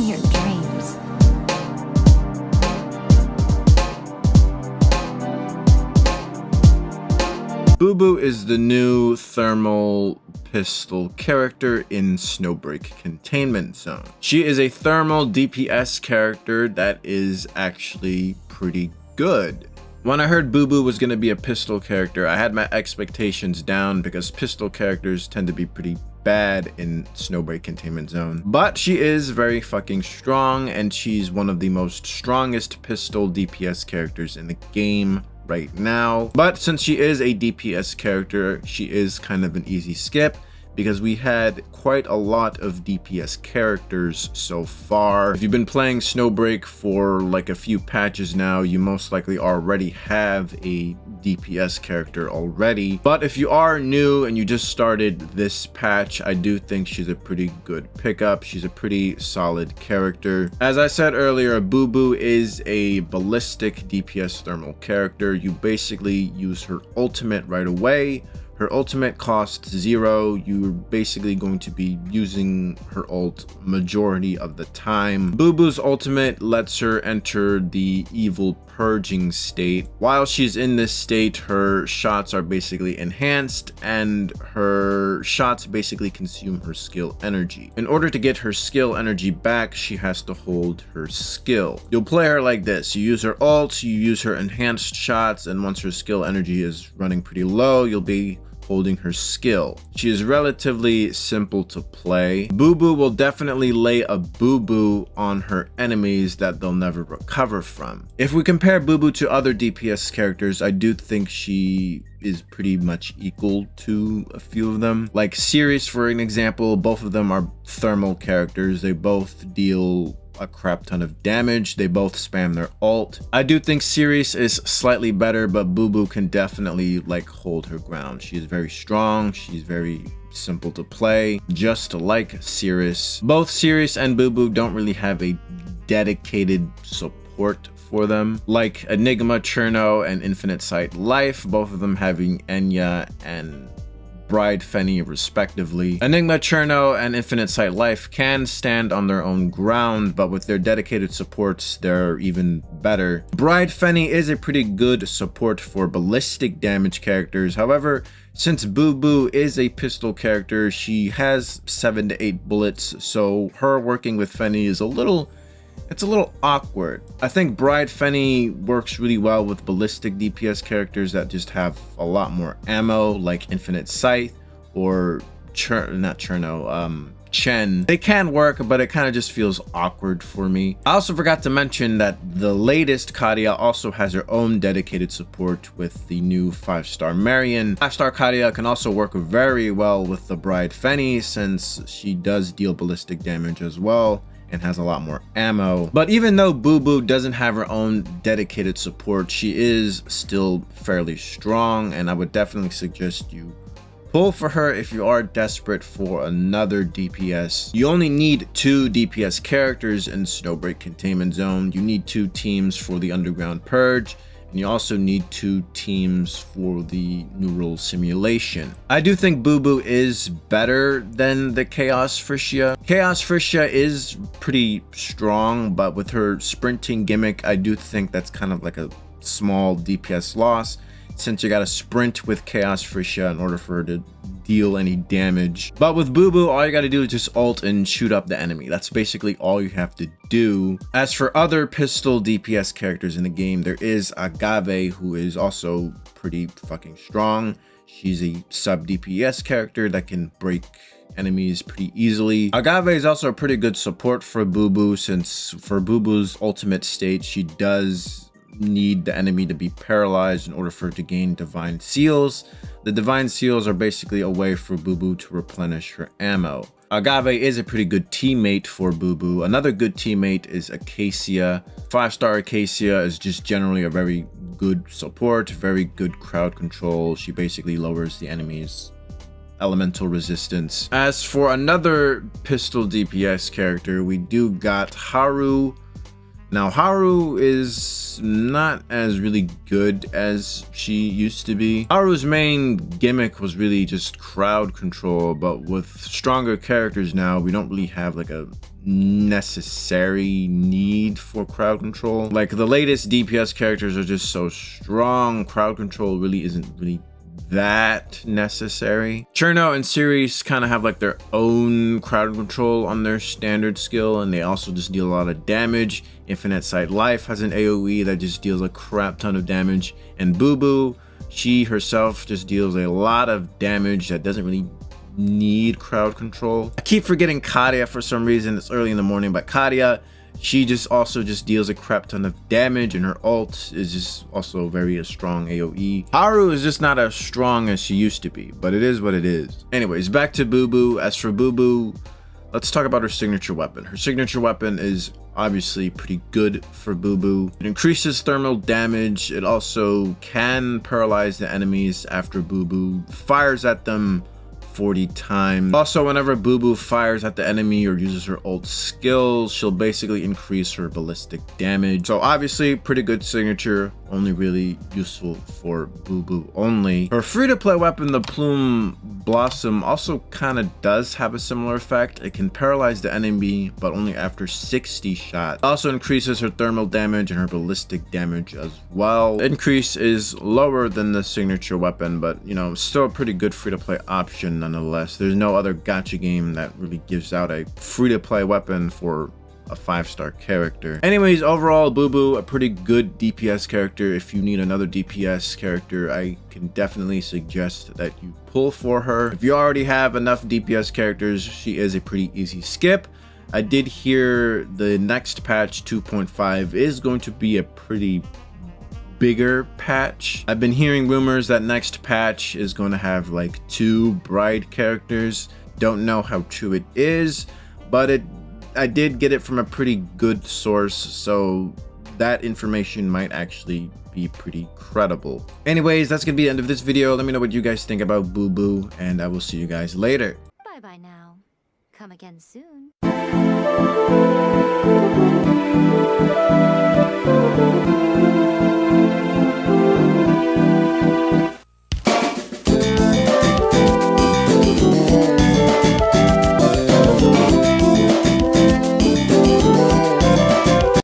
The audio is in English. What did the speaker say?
your dreams. Bubu is the new thermal pistol character in Snowbreak Containment Zone. She is a thermal DPS character that is actually pretty good. When I heard Bubu was going to be a pistol character, I had my expectations down because pistol characters tend to be pretty bad in Snowbreak Containment Zone. But she is very fucking strong, and she's one of the most strongest pistol DPS characters in the game right now. But since she is a DPS character, she is kind of an easy skip because we had quite a lot of DPS characters so far. If you've been playing Snowbreak for like a few patches now, you most likely already have a DPS character already. But if you are new and you just started this patch, I do think she's a pretty good pickup. She's a pretty solid character. As I said earlier, Bubu is a ballistic DPS thermal character. You basically use her ultimate right away. Her ultimate costs 0. You're basically going to be using her ult majority of the time. Bubu's ultimate lets her enter the evil purging state. While she's in this state, her shots are basically enhanced and her shots basically consume her skill energy. In order to get her skill energy back, she has to hold her skill. You'll play her like this. You use her ult, you use her enhanced shots, and once her skill energy is running pretty low, you'll be holding her skill. She is relatively simple to play. Bubu will definitely lay a Bubu on her enemies that they'll never recover from. If we compare Bubu to other DPS characters, I do think she is pretty much equal to a few of them. Like Sirius, for an example, both of them are thermal characters. They both deal a crap ton of damage. They both spam their ult. I do think Sirius is slightly better, but Bubu can definitely like hold her ground. She is very strong. She's very simple to play, just like Sirius. Both Sirius and Bubu don't really have a dedicated support for them, like Enigma, Cherno, and Infinite Sight Life, both of them having Enya and Bride Fenny respectively. Enigma, Cherno, and Infinite Sight Life can stand on their own ground, but with their dedicated supports, they're even better. Bride Fenny is a pretty good support for ballistic damage characters. However, since Bubu is a pistol character, she has 7 to 8 bullets, so her working with Fenny is a little awkward. I think Bride Fenny works really well with ballistic DPS characters that just have a lot more ammo, like Infinite Sight or Chen. They can work, but it kind of just feels awkward for me. I also forgot to mention that the latest Kadia also has her own dedicated support with the new 5-star Marion. 5-star Kadia can also work very well with the Bride Fenny since she does deal ballistic damage as well and has a lot more ammo. But even though Bubu doesn't have her own dedicated support, she is still fairly strong, and I would definitely suggest you pull for her if you are desperate for another DPS. You only need 2 DPS characters in Snowbreak Containment Zone. You need 2 teams for the Underground Purge, and you also need 2 teams for the Neural Simulation. I do think Bubu is better than the Chaos Frisia. Chaos Frisia is pretty strong, but with her sprinting gimmick, I do think that's kind of like a small DPS loss, since you gotta sprint with Chaos Frisia in order for her to deal any damage. But with Bubu, all you gotta do is just ult and shoot up the enemy. That's basically all you have to do. As for other pistol DPS characters in the game, there is Agave, who is also pretty fucking strong. She's a sub DPS character that can break enemies pretty easily. Agave is also a pretty good support for Bubu, since for Bubu's ultimate state, she does need the enemy to be paralyzed in order for her to gain divine seals. The divine seals are basically a way for Bubu to replenish her ammo. Agave is a pretty good teammate for Bubu. Another good teammate is Acacia. 5-star Acacia is just generally a very good support, very good crowd control. She basically lowers the enemy's elemental resistance. As for another pistol DPS character, we do got Haru. Now, Haru is not as really good as she used to be. Haru's main gimmick was really just crowd control, but with stronger characters now, we don't really have like a necessary need for crowd control. Like the latest DPS characters are just so strong. Crowd control really isn't really that necessary. Cherno and Ceres kind of have like their own crowd control on their standard skill, and they also just deal a lot of damage. Infinite Sight Life has an AoE that just deals a crap ton of damage, and Bubu, she herself just deals a lot of damage that doesn't really need crowd control. I keep forgetting Kadia for some reason. It's early in the morning, but Kadia, she just also just deals a crap ton of damage, and her ult is just also very a strong AoE. Haru is just not as strong as she used to be, but it is what it is. Anyways, back to Bubu. As for Bubu, let's talk about her signature weapon. Her signature weapon is obviously pretty good for Bubu. It increases thermal damage. It also can paralyze the enemies after Bubu fires at them 40 times. Also, whenever Bubu fires at the enemy or uses her ult skill, she'll basically increase her ballistic damage. So obviously pretty good signature, only really useful for Bubu only. Her free-to-play weapon, the Plume Blossom, also kind of does have a similar effect. It can paralyze the enemy, but only after 60 shots. Also increases her thermal damage and her ballistic damage as well. The increase is lower than the signature weapon, but you know, still a pretty good free-to-play option nonetheless. There's no other gacha game that really gives out a free-to-play weapon for a 5-star character. Anyways, overall, Bubu, a pretty good DPS character. If you need another DPS character, I can definitely suggest that you pull for her. If you already have enough DPS characters, she is a pretty easy skip. I did hear the next patch 2.5 is going to be a pretty bigger patch. I've been hearing rumors that next patch is going to have like 2 bride characters. Don't know how true it is, but I did get it from a pretty good source, so that information might actually be pretty credible. Anyways, that's gonna be the end of this video. Let me know what you guys think about Bubu, and I will see you guys later. Bye bye now. Come again soon.